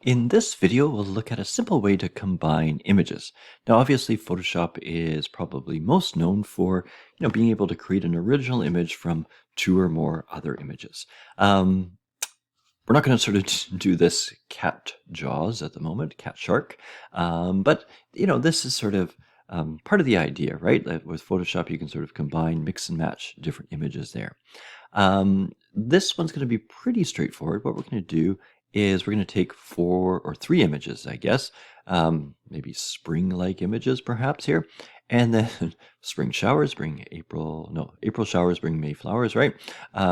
In this video, we'll look at a simple way to combine images. Now, obviously, Photoshop is probably most known for, being able to create an original image from two or more other images. We're not going to sort of do this cat jaws at the moment, cat shark, but this is sort of part of the idea, right? That with Photoshop, you can sort of combine, mix and match different images there. This one's going to be pretty straightforward. What we're going to do is we're going to take four or three images, I guess, maybe spring-like images perhaps here, and then spring showers bring April showers bring May flowers, right?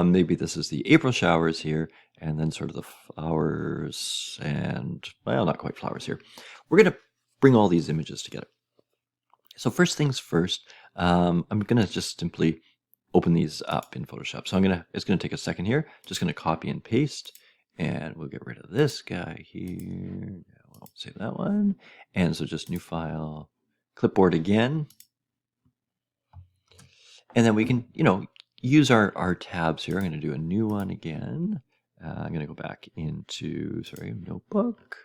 Maybe this is the April showers here, and then sort of the flowers and, well, not quite flowers here. We're going to bring all these images together. So first things first, I'm going to just simply open these up in Photoshop. So it's gonna take a second here. Just gonna copy and paste, and we'll get rid of this guy here. I won't save that one. And so just new file, clipboard again. And then we can, use our tabs here. I'm gonna do a new one again. I'm gonna go back into, notebook.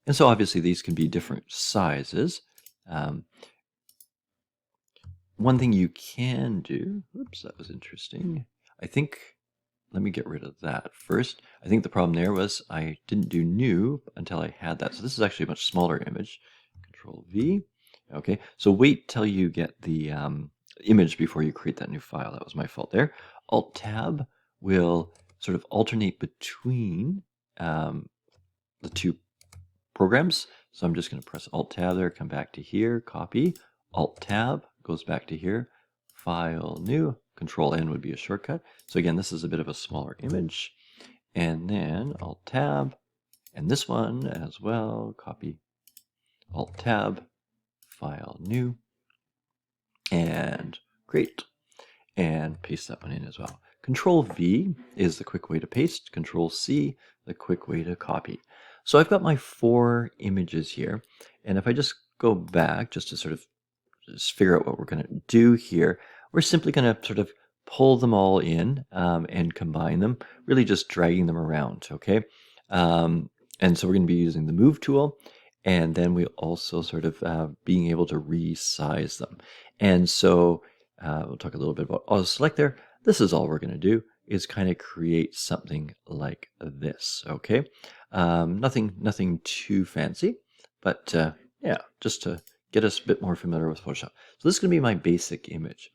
And so obviously these can be different sizes. One thing you can do, oops, that was interesting. Let me get rid of that first. I think the problem there was I didn't do new until I had that. So this is actually a much smaller image. Control V. Okay, so wait till you get the image before you create that new file. That was my fault there. Alt Tab will sort of alternate between the two programs. So I'm just going to press Alt Tab there, come back to here, copy, Alt Tab, goes back to here, File, New, Control N would be a shortcut. So again, this is a bit of a smaller image. And then Alt Tab, and this one as well, copy, Alt Tab, File, New, and great. And paste that one in as well. Control V is the quick way to paste, Control C, the quick way to copy. So I've got my four images here, and if I just go back just to sort of just figure out what we're going to do here, we're simply going to sort of pull them all in and combine them, really just dragging them around, okay? And so we're going to be using the Move tool, and then we also sort of being able to resize them. And so we'll talk a little bit about auto select there. This is all we're going to do is kind of create something like this, okay? Nothing too fancy, but yeah, just to get us a bit more familiar with Photoshop. So this is going to be my basic image.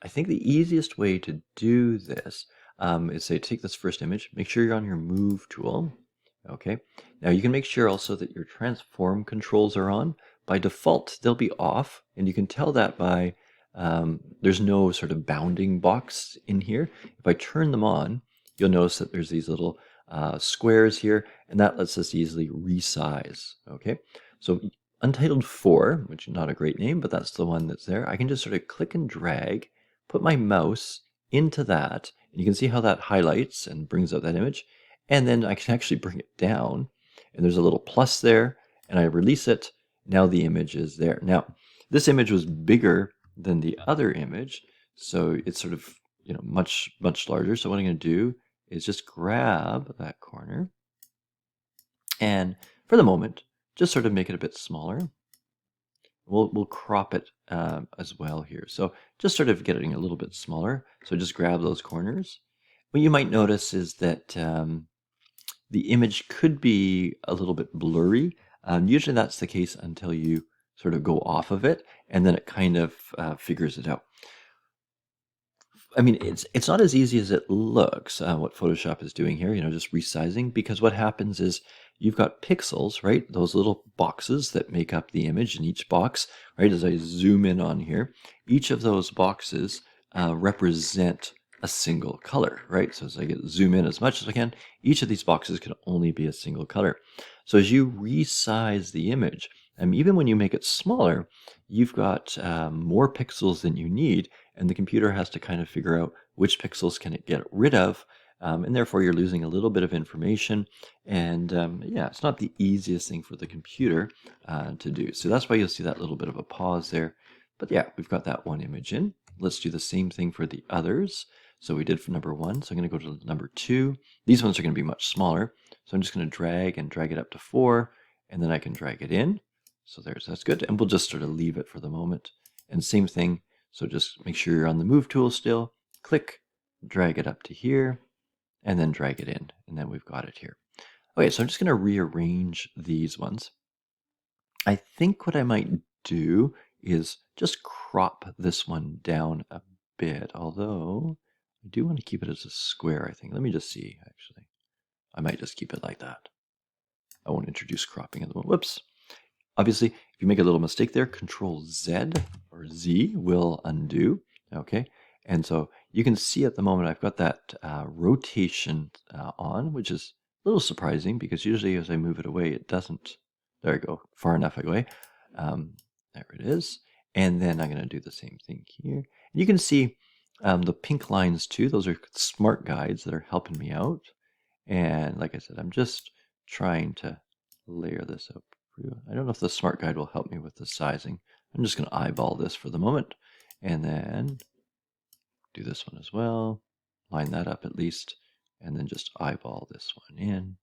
I think the easiest way to do this is say take this first image, make sure you're on your Move tool, okay? Now you can make sure also that your transform controls are on. By default, they'll be off, and you can tell that by there's no sort of bounding box in here. If I turn them on, you'll notice that there's these little squares here, and that lets us easily resize, okay? So Untitled 4, which is not a great name, but that's the one that's there, I can just sort of click and drag, put my mouse into that, and you can see how that highlights and brings up that image, and then I can actually bring it down, and there's a little plus there, and I release it, now the image is there. Now, this image was bigger than the other image, so it's sort of, much larger. So what I'm going to do is just grab that corner, and for the moment, just sort of make it a bit smaller. We'll crop it as well here. So just sort of getting a little bit smaller. So just grab those corners. What you might notice is that the image could be a little bit blurry. Usually that's the case until you sort of go off of it, and then it kind of figures it out. I mean, it's not as easy as it looks, what Photoshop is doing here, just resizing, because what happens is you've got pixels, right? Those little boxes that make up the image, and each box, right, as I zoom in on here, each of those boxes represent a single color, right? So as I zoom in as much as I can, each of these boxes can only be a single color. So as you resize the image, even when you make it smaller, you've got more pixels than you need, and the computer has to kind of figure out which pixels can it get rid of, and therefore you're losing a little bit of information, and yeah, it's not the easiest thing for the computer to do. So that's why you'll see that little bit of a pause there. But yeah, we've got that one image in. Let's do the same thing for the others. So we did for number 1, so I'm going to go to number 2. These ones are going to be much smaller. So I'm just going to drag and drag it up to 4, and then I can drag it in. So that's good. And we'll just sort of leave it for the moment. And same thing. So just make sure you're on the move tool still. Click, drag it up to here, and then drag it in. And then we've got it here. Okay, so I'm just going to rearrange these ones. I think what I might do is just crop this one down a bit, although I do want to keep it as a square, I think. Let me just see, actually. I might just keep it like that. I won't introduce cropping in the moment. Whoops. Obviously, if you make a little mistake there, Control Z or Z will undo. Okay, and so you can see at the moment I've got that rotation on, which is a little surprising because usually as I move it away, it doesn't. There we go, far enough away. There it is. And then I'm going to do the same thing here. And you can see the pink lines too. Those are smart guides that are helping me out. And like I said, I'm just trying to layer this up. I don't know if the smart guide will help me with the sizing. I'm just going to eyeball this for the moment and then do this one as well. Line that up at least, and then just eyeball this one in.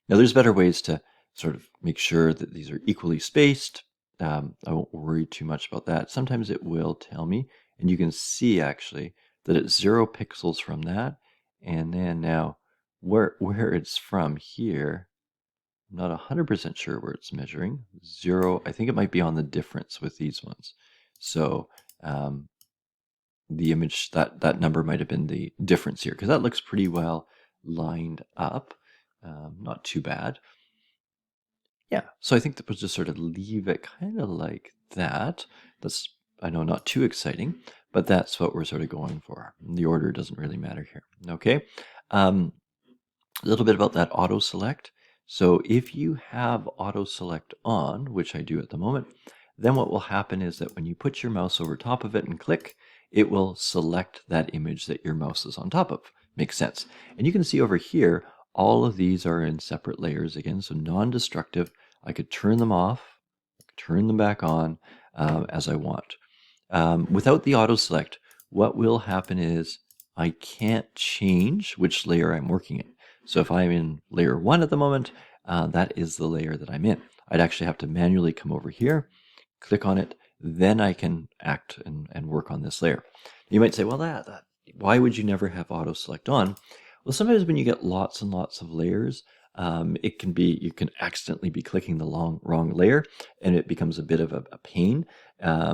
Now there's better ways to sort of make sure that these are equally spaced. I won't worry too much about that. Sometimes it will tell me, and you can see actually that it's 0 pixels from that. And then now where it's from here, I'm not 100% sure where it's measuring. 0, I think it might be on the difference with these ones. So the image, that number might have been the difference here, because that looks pretty well lined up. Not too bad. Yeah, so I think that we'll just sort of leave it kind of like that. That's, I know, not too exciting, but that's what we're sort of going for. The order doesn't really matter here. Okay, a little bit about that auto select. So if you have auto select on, which I do at the moment, then what will happen is that when you put your mouse over top of it and click, it will select that image that your mouse is on top of. Makes sense. And you can see over here, all of these are in separate layers again, so non-destructive. I could turn them off, turn them back on as I want. Without the auto select, what will happen is I can't change which layer I'm working in. So if I'm in layer 1 at the moment, that is the layer that I'm in. I'd actually have to manually come over here, click on it, then I can act and work on this layer. You might say, well, why would you never have auto select on? Well, sometimes when you get lots and lots of layers, it can be, you can accidentally be clicking the wrong layer and it becomes a bit of a pain.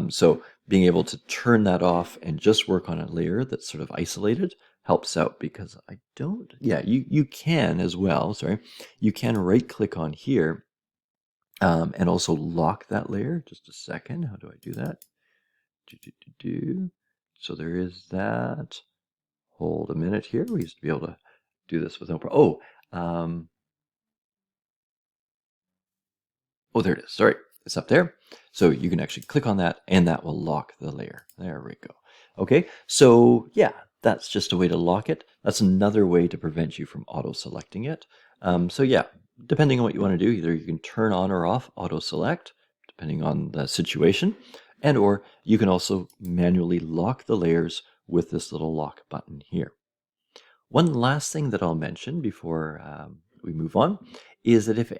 So being able to turn that off and just work on a layer that's sort of isolated helps out, because I don't, yeah, you can as well, sorry, you can right click on here and also lock that layer. Just a second, how do I do that? So there is that. Hold a minute here. We used to be able to do this with no problem. Oh, there it is. Sorry, it's up there. So you can actually click on that and that will lock the layer. There we go. Okay, so yeah, that's just a way to lock it. That's another way to prevent you from auto-selecting it. So yeah, depending on what you want to do, either you can turn on or off auto-select, depending on the situation, and or you can also manually lock the layers with this little lock button here. One last thing that I'll mention before we move on is that if,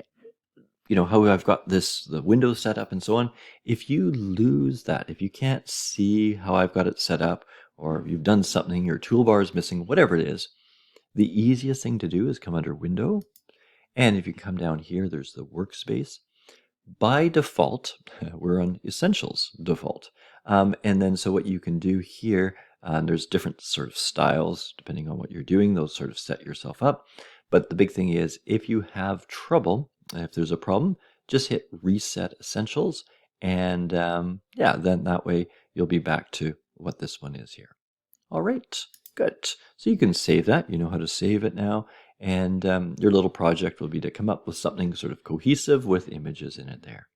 you know, how I've got the window set up and so on, if you lose that, if you can't see how I've got it set up, or you've done something, your toolbar is missing, whatever it is, the easiest thing to do is come under Window, and if you come down here, there's the Workspace. By default, we're on Essentials default. And then so what you can do here, there's different sort of styles depending on what you're doing, those sort of set yourself up. But the big thing is, if you have trouble, if there's a problem, just hit Reset Essentials, and yeah, then that way you'll be back to what this one is here. All right, good. So you can save that. You know how to save it now. And your little project will be to come up with something sort of cohesive with images in it there.